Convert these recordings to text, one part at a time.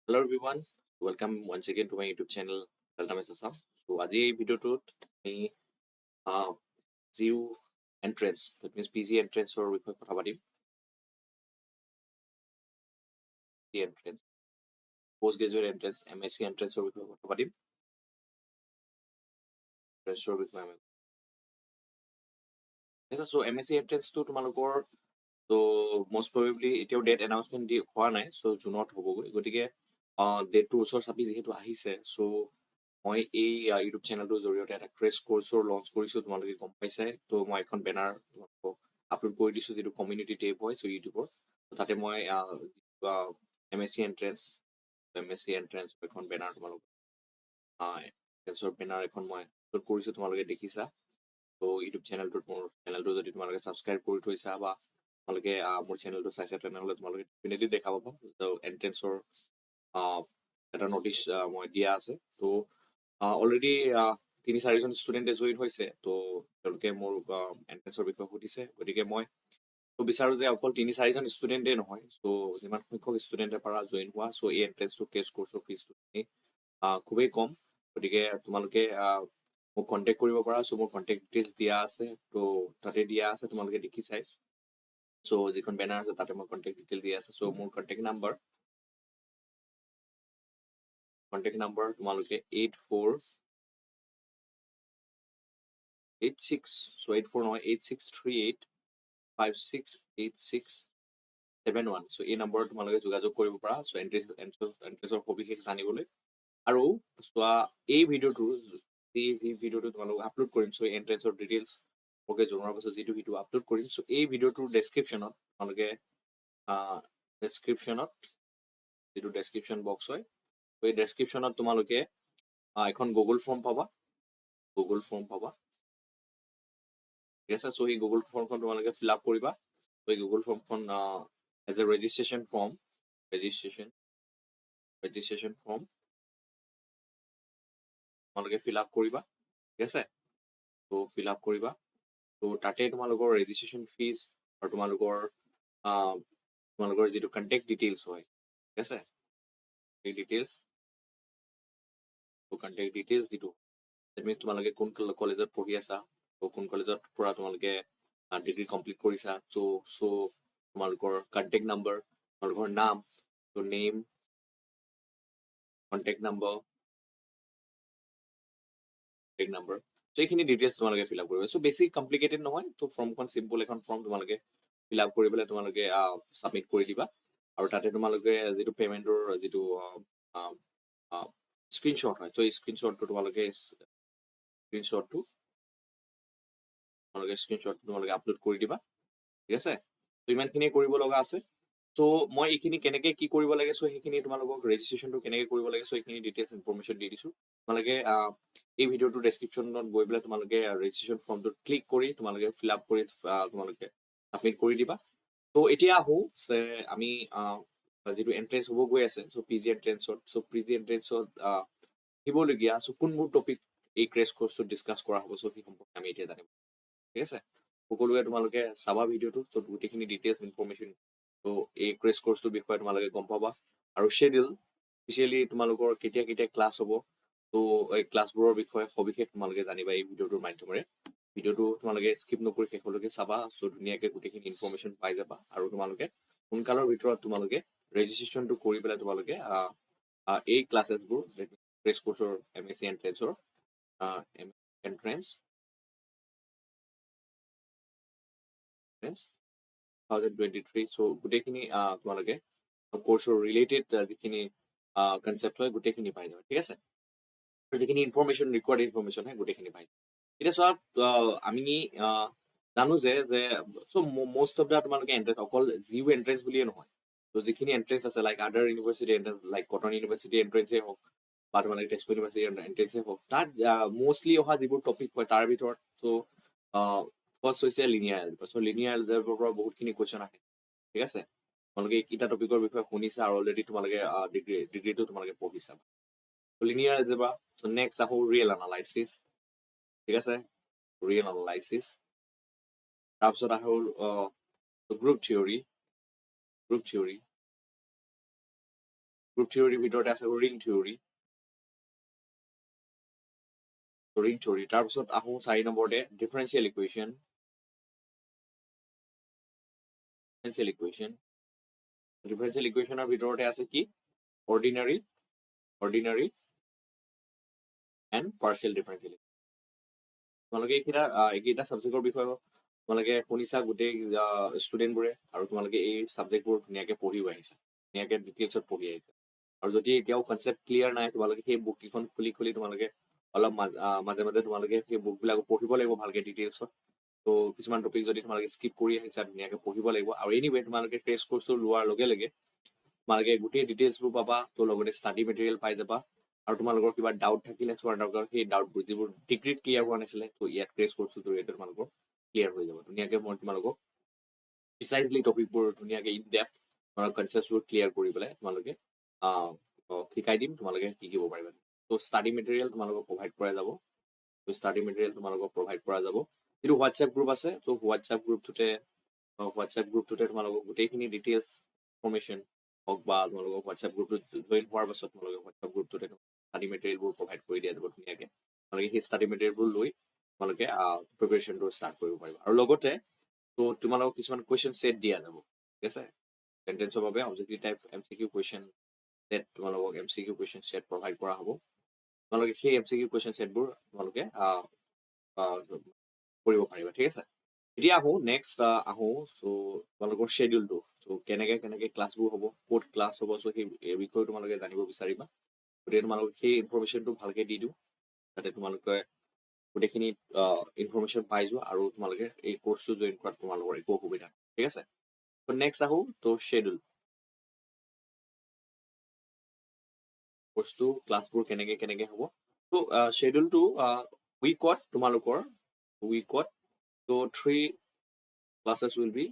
Hello everyone, welcome once again to my YouTube channel Daltamis Assam. So আজি এই ভিডিঅ'টোত আমি জিউ এন্ট্ৰেন্স that means PG এন্ট্ৰেন্সৰ বিষয়ে কথা পাতিম। Entrance post graduate entrance MSc এন্ট্ৰেন্সৰ বিষয়ে কথা পাতিম। এন্ট্ৰেন্সৰ বিষয়ে আমি so MSc এন্ট্ৰেন্সটো তোমালোকৰ তো most probably এতিয়াও ডেট এনাউন্সমেণ্ট হোৱা নাই, চ' জুনত হ'বগৈ। গতিকে ডেটটো ওচৰ চাপি যিহেতু আহিছে, চ' মই এই ইউটিউব চেনেলটোৰ জৰিয়তে এটা ক্ৰেছ কৰ্চৰ লঞ্চ কৰিছোঁ। তোমালোকে গম পাইছাই, তো মই এখন বেনাৰ আপলোড কৰি দিছোঁ যিটো কমিউনিটি টেব হয় চ' ইউটিউবৰ। তাতে মই MSc এন্ট্ৰেন্স এখন বেনাৰ তোমালোকক এন্ট্ৰেন্সৰ বেনাৰ এখন মই আপলোড কৰিছোঁ, তোমালোকে দেখিছা। ত' ইউটিউব চেনেলটো যদি তোমালোকে ছাবস্ক্ৰাইব কৰি থৈছা বা তোমালোকে মোৰ চেনেলটো চাইছা, তেনেহ'লে তোমালোকে ডেফিনেটলি দেখা পাবা এন্ট্ৰেন্সৰ এটা নটিচ মই দিয়া আছে। ত' অলৰেডি 3-4জন ষ্টুডেণ্টে জইন হৈছে, ত' তেওঁলোকে মোৰ এন্ট্ৰেন্সৰ বিষয়ে সুধিছে। গতিকে মই বিচাৰোঁ যে অকল 3-4জন ষ্টুডেণ্টে নহয়, চ' যিমান সংখ্যক ষ্টুডেণ্টে পাৰা জইন হোৱা। চ' এই এন্ট্ৰেন্সটো ক্ৰেছ কৰ্চৰ ফিজটো খুবেই কম। গতিকে তোমালোকে মোক কণ্টেক্ট কৰিব পাৰা। চ' মোৰ কণ্টেক্ট ডিটেইলছ দিয়া আছে, ত' তাতে দিয়া আছে, তোমালোকে দেখিছাই। চ' যিখন বেনাৰ আছে তাতে মোৰ কণ্টেক্ট ডিটেইল দিয়া আছে। চ' মোৰ কণ্টেক্ট নাম্বাৰ তোমালোকে 8638 চ' এই নম্বৰত তোমালোকে যোগাযোগ কৰিব পাৰা। চ' এন্ট্ৰেন্সৰ সবিশেষ জানিবলৈ। আৰু চোৱা, এই ভিডিঅ'টো যি ভিডিঅ'টো তোমালোক আপলোড কৰিম, চ' এন্ট্ৰেন্সৰ ডিটেইলছ মোকে জনোৱাৰ পাছত যিটো ভিডিঅ' আপলোড কৰিম, চ' এই ভিডিঅ'টোৰ ডেছক্ৰিপশ্যনত তোমালোকে যিটো ডেছক্ৰিপশ্যন বক্স হয়, এই ডেছক্ৰিপশ্যনত তোমালোকে এখন গুগল ফৰ্ম পাবা। ঠিক আছে। চ' এই গুগল ফৰ্মখন তোমালোকে ফিল আপ কৰিবা। চ' এই গুগল ফৰ্মখন এজ এ ৰেজিষ্ট্ৰেশ্যন ফৰ্ম তোমালোকে ফিল আপ কৰিবা। ঠিক আছে। ত' ফিল আপ কৰিবা। ত' তাতে তোমালোকৰ ৰেজিষ্ট্ৰেশ্যন ফিজ আৰু তোমালোকৰ যিটো কণ্টেক্ট ডিটেইলছ হয়, ঠিক আছে, এই কণ্টেক্ট ডিটেইলছ যিটো দেট মিনছ তোমালোকে কোন কলেজত পঢ়ি আছা, কোন কলেজৰ পৰা তোমালোকে ডিগ্ৰী কমপ্লিট কৰিছা। চ' তোমালোকৰ কণ্টেক্ট নাম্বাৰ, তোমালোকৰ নাম, নেম, কণ্টেক্ট নাম্বাৰ, চ' এইখিনি ডিটেইলছ তোমালোকে ফিল আপ কৰিবা। চ' বেছি কমপ্লিকেটেড নহয়। ত' ফৰ্মখন চিম্পল এখন ফৰ্ম তোমালোকে ফিল আপ কৰি পেলাই তোমালোকে ছাবমিট কৰি দিবা। আৰু তাতে তোমালোকে যিটো পেমেণ্টৰ যিটো স্ক্ৰীনশ্বট হয়, ত' এই স্ক্ৰীনশ্বটটো তোমালোকে আপলোড কৰি দিবা। ঠিক আছে। ত' ইমানখিনিয়ে কৰিব লগা আছে। চ' মই এইখিনি কেনেকে কি কৰিব লাগে, চ' সেইখিনি তোমালোকক ৰেজিষ্ট্ৰেশ্যনটো কেনেকে কৰিব লাগে, চ' এইখিনি ডিটেইলছ ইনফৰমেশ্যন দি দিছোঁ। তোমালোকে এই ভিডিঅ'টোৰ ডেছক্ৰিপশ্যনত গৈ পেলাই তোমালোকে ৰেজিষ্ট্ৰেশ্যন ফৰ্মটোত ক্লিক কৰি তোমালোকে ফিল আপ কৰি তোমালোকে ছাবমিট কৰি দিবা। ত' এতিয়া আহোঁ যে আমি যিটো এন্ট্ৰেন্স হ'ব গৈ আছে, চ' PG এন্ট্ৰেন্সত আহিবলগীয়া চ' কোনবোৰ টপিক এই ক্ৰেছ কৰ্চটোত ডিছকাছ কৰা হ'ব, চ' সেই সম্পৰ্কে আমি এতিয়া জানিম। ঠিক আছে। সকলোৱে তোমালোকে চাবা ভিডিঅ'টো, ত' গোটেইখিনি ডিটেইলছ ইনফৰমেশ্যন ত' এই ক্ৰেছ কৰ্চটোৰ বিষয়ে তোমালোকে গম পাবা। আৰু শ্বেডিউল, স্পেচিয়েলি তোমালোকৰ কেতিয়া কেতিয়া ক্লাছ হ'ব, ত' এই ক্লাছবোৰৰ বিষয়ে সবিশেষ তোমালোকে জানিবা এই ভিডিঅ'টোৰ মাধ্যমেৰে। ভিডিঅ'টো তোমালোকে স্কিপ নকৰি শেষলৈকে চাবা। চ' ধুনীয়াকৈ গোটেইখিনি ইনফৰমেশ্যন পাই যাবা। আৰু তোমালোকে সোনকালৰ ভিতৰত তোমালোকে ৰেজিষ্ট্ৰেশ্যনটো কৰি পেলাই তোমালোকে এই ক্লাছেছবোৰ ক্ৰেছ কৰ্চৰ MSc এন্ট্ৰেন্সৰ এন্ট্ৰেন্স 2023, চ' গোটেইখিনি তোমালোকে কৰ্চৰ ৰিলেটেড যিখিনি কনচেপ্ট হয় গোটেইখিনি পাই যাবা। ঠিক আছে। যিখিনি ইনফৰমেশ্যন ৰিকোৱাৰ্ড ইনফৰমেশ্যন হয় গোটেইখিনি পাই যাবা। এতিয়া চোৱা, আমি জানো যে চ' মষ্ট অফ দা তোমালোকে এন্ট্ৰেন্স অকল জিউ এন্ট্ৰেন্স বুলিয়ে নহয়, ত' যিখিনি এন্ট্ৰেন্স আছে like other university entrance, like Cotton University এন্ট্ৰেন্সেই হওক বা তোমালোকে তেজপুৰ ইউনিভাৰ্চিটি এন্ট্ৰেন্সেই হওক, তাত মষ্টলি অহা যিবোৰ টপিক হয় তাৰ ভিতৰত চ' ফাৰ্ষ্ট হৈছে লিনিয়াৰ এলজেব্ৰা। চ' লিনিয়াৰ এলজেব্ৰাৰ পৰা বহুতখিনি কুৱেশ্যন আহে। ঠিক আছে। তোমালোকে এইকেইটা টপিকৰ বিষয়ে শুনিছা আৰু অলৰেডি তোমালোকে ডিগ্ৰীটো তোমালোকে পঢ়িছা। Linear algebra. চ' নেক্সট আহোঁ ৰিয়েল এনালাইচিছ। ঠিক আছে। Real analysis. তাৰপিছত আহোঁ গ্ৰুপ থিয়ৰী। গ্ৰুপ থিয়ৰীৰ ভিতৰতে আছে ৰিং থিয়ৰী, তাৰপিছত আহোঁ 4 নম্বৰতে ডিফাৰেঞ্চিয়েল ইকুৱেশ্যন, ডিফাৰেঞ্চিয়েল ইকুৱেশ্যনৰ ভিতৰতে আছে কি অৰ্ডিনাৰী এণ্ড পাৰ্চিয়েল ডিফাৰেঞ্চিয়েল। তোমালোকে এইকেইটা ছাবজেক্টৰ বিষয়ে তোমালোকে শুনিছা গোটেই ষ্টুডেণ্টবোৰে, আৰু তোমালোকে এই ছাবজেক্টবোৰ ধুনীয়াকৈ পঢ়িও আহিছা, ধুনীয়াকৈ ডিটেইলছত পঢ়ি আহিছা। আৰু যদি এতিয়াও কনচেপ্ট ক্লিয়াৰ নাই, তোমালোকে সেই বুক কেইখন খুলি তোমালোকে অলপ মাজে মাজে তোমালোকে সেই বুকবিলাক পঢ়িব লাগিব ভালকৈ ডিটেইলছত। তো কিছুমান টপিক যদি তোমালোকে স্কিপ কৰি আহিছা, ধুনীয়াকৈ পঢ়িব লাগিব। আৰু এনিৱে তোমালোকে ক্ৰেছ কোৰ্চটো লোৱাৰ লগে লগে তোমালোকে গোটেই ডিটেইলছবোৰ পাবা, তো লগতে ষ্টাডি মেটেৰিয়েল পাই যাবা। আৰু তোমালোকৰ কিবা ডাউট থাকিলে সেই ডাউটবোৰ যিবোৰ ডিগ্ৰীত ক্লিয়াৰ হোৱা নাছিলে, তো ইয়াত ক্ৰেছ কোৰ্চটোৰ জৰিয়তে তোমালোকৰ ক্লিয়াৰ হৈ যাব। ধুনীয়াকৈ মই তোমালোকক প্ৰিচাইজলি টপিকবোৰ ধুনীয়াকৈ ইন ডেপথ তোমালোকৰ কনচেপ্টবোৰ ক্লিয়াৰ কৰি পেলাই তোমালোকে শিকাই দিম, তোমালোকে শিকিব পাৰিবা। তো ষ্টাডি মেটেৰিয়েল তোমালোকক প্ৰভাইড কৰা যাব। যিটো হোৱাটছএপ গ্ৰুপ আছে, তো হোৱাটছএপ গ্ৰুপটোতে তোমালোকক গোটেইখিনি ডিটেইলছ ইনফৰ্মেশ্যন হওক বা তোমালোকক হোৱাটছএপ গ্ৰুপটোত জইন হোৱাৰ পাছত তোমালোকে হোৱাটছএপ গ্ৰুপটোতে ষ্টাডি মেটেৰিয়েলবোৰ প্ৰভাইড কৰি দিয়া যাব ধুনীয়াকৈ। তোমালোকে সেই ষ্টাডি মেটেৰিয়েলবোৰ লৈ তোমালোকে প্ৰিপেৰেশ্যনটো ষ্টাৰ্ট কৰিব পাৰিবা। আৰু লগতে তো তোমালোকক কিছুমান কুৱেশ্যন ছেট দিয়া যাব, ঠিক আছে। এণ্ট্ৰেন্সৰ বাবে objective type MCQ question set, তোমালোকক MCQ কুৱেশ্যন ছেট প্ৰভাইড কৰা হ'ব। তোমালোকে সেই MCQ কুৱেশ্যন ছেটবোৰ তোমালোকে কৰিব পাৰিবা, ঠিক আছে। এতিয়া আহোঁ নেক্সট চ' তোমালোকৰ শ্বেডিউলটো, চ' কেনেকৈ ক্লাছবোৰ হ'ব, ক'ত ক্লাছ হ'ব, চ' সেই বিষয়ে তোমালোকে জানিব বিচাৰিবা। গতিকে তোমালোকে সেই ইনফৰ্মেশ্যনটো ভালকৈ দি দিওঁ, যাতে তোমালোকে গোটেইখিনি ইনফৰ্মেশ্যন পাই যোৱা আৰু তোমালোকে এই কোৰ্চটো জইন কৰাত তোমালোকৰ একো অসুবিধা, ঠিক আছে। ত' নেক্সট আহোঁ তো শ্বেডিউল, কোৰ্চটো ক্লাছবোৰ কেনেকৈ হ'ব। তো শ্বেডিউলটো উইকত তোমালোকৰ তো 3 ক্লাছেছ উইল বি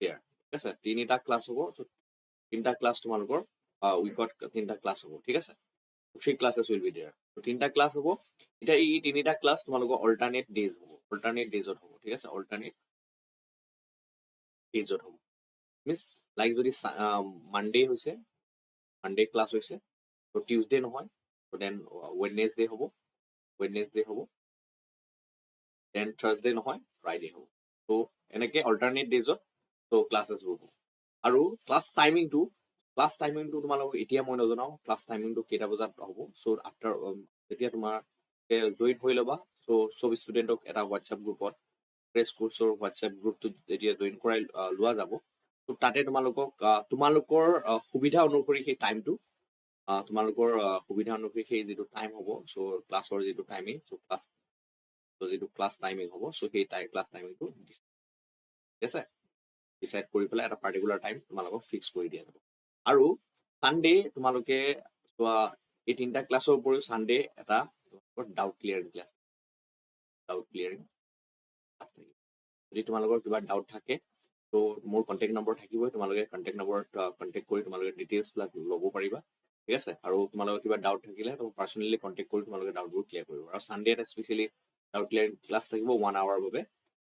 দেয়াৰ, ঠিক আছে। 3টা ক্লাছ হ'ব, 3টা ক্লাছ তোমালোকৰ উইকত 3টা ক্লাছ হ'ব, ঠিক আছে। 3 ক্লাছেছ উইল বি দেয়াৰ, 3টা ক্লাছ হ'ব। এতিয়া এই 3টা ক্লাছ তোমালোকৰ অল্টাৰনেট ডেজত হ'ব, ঠিক আছে। অল্টাৰনেট ডেজত হ'ব মিনছ লাইক যদি মানডে ক্লাছ হৈছে, তো টিউজডে নহয়, তো দেন ৱেডনেছডে হ'ব, দেন থাৰ্ছডে নহয়, ফ্ৰাইডে হ'ব। তো এনেকৈ অল্টাৰনেট ডেজত তো ক্লাছেছবোৰ হ'ব। আৰু ক্লাছ টাইমিংটো তোমালোকক এতিয়া মই নজনাওঁ ক্লাছ টাইমিংটো কেইটা বজাত হ'ব। চ' আফটাৰ যেতিয়া তোমালোকে জইন হৈ ল'বা, চ' চব ষ্টুডেণ্টক এটা হোৱাটছএপ গ্ৰুপত, ক্ৰেছ কোৰ্চৰ হোৱাটছএপ গ্ৰুপটোত যেতিয়া জইন কৰাই লোৱা যাব, ত' তাতে তোমালোকৰ সুবিধা অনুসৰি সেই টাইমটো সেই যিটো টাইম হ'ব, চ' ক্লাছৰ যিটো টাইমিং, ক্লাছ টাইমিং হ'ব, চ' সেই ক্লাছ টাইমিংটো ঠিক আছে ডিচাইড কৰি পেলাই এটা পাৰ্টিকুলাৰ টাইম তোমালোকক ফিক্স কৰি দিয়া যাব। আৰু ছানডে তোমালোকে চোৱা, এই 3টা ক্লাছৰ উপৰিও ছানডে এটা ডাউট ক্লিয়াৰিং ক্লাছ থাকিব। যদি তোমালোকৰ কিবা ডাউট থাকে, তো মোৰ কণ্টেক্ট নম্বৰ থাকিবই, তোমালোকে কণ্টেক্ট নম্বৰত কণ্টেক্ট কৰি তোমালোকে ডিটেইলছবিলাক ল'ব পাৰিবা, ঠিক আছে। আৰু তোমালোকৰ কিবা ডাউট থাকিলে পাৰ্চনেলি কণ্টেক্ট কৰি তোমালোকে ডাউটবোৰ ক্লিয়াৰ কৰিব। আৰু ছানডে এটা স্পেচিয়েলি ডাউট ক্লিয়াৰিং ক্লাছ থাকিব 1 আৱাৰৰ বাবে।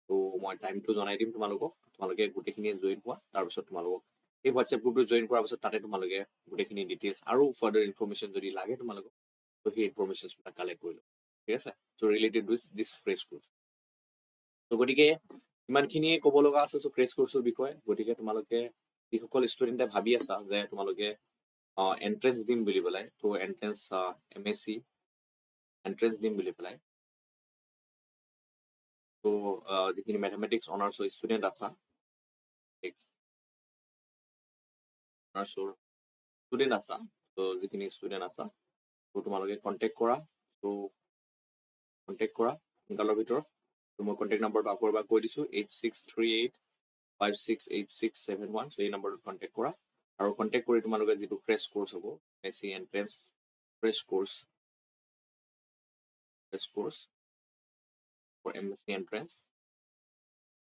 তো মই টাইমটো জনাই দিম তোমালোকে গোটেইখিনি জইন হোৱা, তাৰপিছত তোমালোকক এই হোৱাটছএপ গ্ৰুপটো জইন কৰাৰ পিছত তাতে তোমালোকে গোটেইখিনি ডিটেইলছ আৰু ফাৰ্ডাৰ ইনফৰ্মেশ্যন যদি লাগে তোমালোকক, তো সেই ইনফৰ্মেশ্যনবিলাক কালেক্ট কৰি ল'ব, ঠিক আছে। So' related with this crash course. তো গতিকে ইমানখিনিয়ে ক'ব লগা আছে ক্ৰেছ কোৰ্চৰ বিষয়ে। গতিকে তোমালোকে যিসকল ষ্টুডেণ্টে ভাবি আছা যে তোমালোকে এণ্ট্ৰেন্স দিম বুলি পেলাই, তো এণ্ট্ৰেন্স MSc এণ্ট্ৰেন্স দিম বুলি পেলাই, তো যিখিনি মেথমেটিক্স অনাৰ্ছৰ ষ্টুডেণ্ট আছা, তো যিখিনি ষ্টুডেণ্ট আছা, তো তোমালোকে কণ্টেক্ট কৰা সোনকালৰ ভিতৰত। তো মই কণ্টেক্ট নম্বৰটো আকৌ এবাৰ কৈ দিছোঁ, 8638568671। চ' এই নম্বৰটোত কণ্টেক্ট কৰা। আৰু কণ্টেক্ট কৰি তোমালোকে যিটো ক্ৰেছ কোৰ্চ হ'ব, MSc entrance crash course for MSc entrance,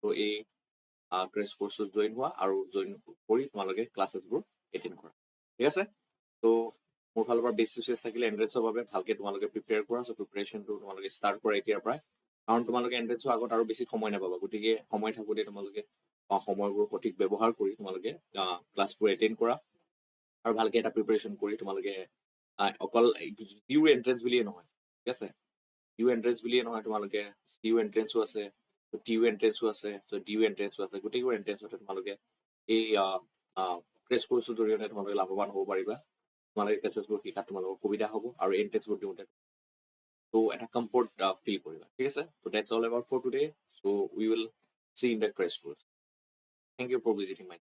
তো এই ক্ৰেছ কোৰ্চত জইন হোৱা আৰু জইন কৰি তোমালোকে ক্লাছেছবোৰ এটেণ্ড কৰা, ঠিক আছে। তো মোৰ ফালৰ পৰা বেষ্ট উইচেছ থাকিলে এণ্ট্ৰেন্সৰ বাবে ভালকৈ তোমালোকে প্ৰিপেয়াৰ কৰা। চ' প্ৰিপেৰেশ্যনটো তোমালোকে ষ্টাৰ্ট কৰা এতিয়াৰ পৰাই, কাৰণ তোমালোকে এণ্ট্ৰেন্সৰ আগত আৰু বেছি সময় নাপাবা। গতিকে সময় থাকোঁতে তোমালোকে সময়বোৰ সঠিক ব্যৱহাৰ কৰি তোমালোকে ক্লাছবোৰ এটেণ্ড কৰা। আৰু ভালকে এটা প্ৰিপাৰেশ্যন কৰি তোমালোকে অকল ইউ এন্ট্ৰেন্স বুলিয়ে নহয়, ঠিক আছে, ইউ এন্ট্ৰেন্স বুলিয়ে নহয়, তোমালোকে ইউ এন্ট্ৰেন্সো আছে, টিউ এন্ট্ৰেন্সো আছে, ডিউ এন্ট্ৰেন্সো আছে, গোটেইবোৰ এন্ট্ৰেন্সতে তোমালোকে এই ক্ৰেছ কৰ্চৰ জৰিয়তে তোমালোকে লাভৱান হ'ব পাৰিবা। তোমালোকে কেচেছবোৰ শিকাত তোমালোকৰ সুবিধা হ'ব আৰু এন্ট্ৰেন্সবোৰ দিওঁতে ত' এটা কমফৰ্ট ফিল কৰিবা, ঠিক আছে। ত' that's all about for today, so' we will see in the crash course. Thank you for visiting my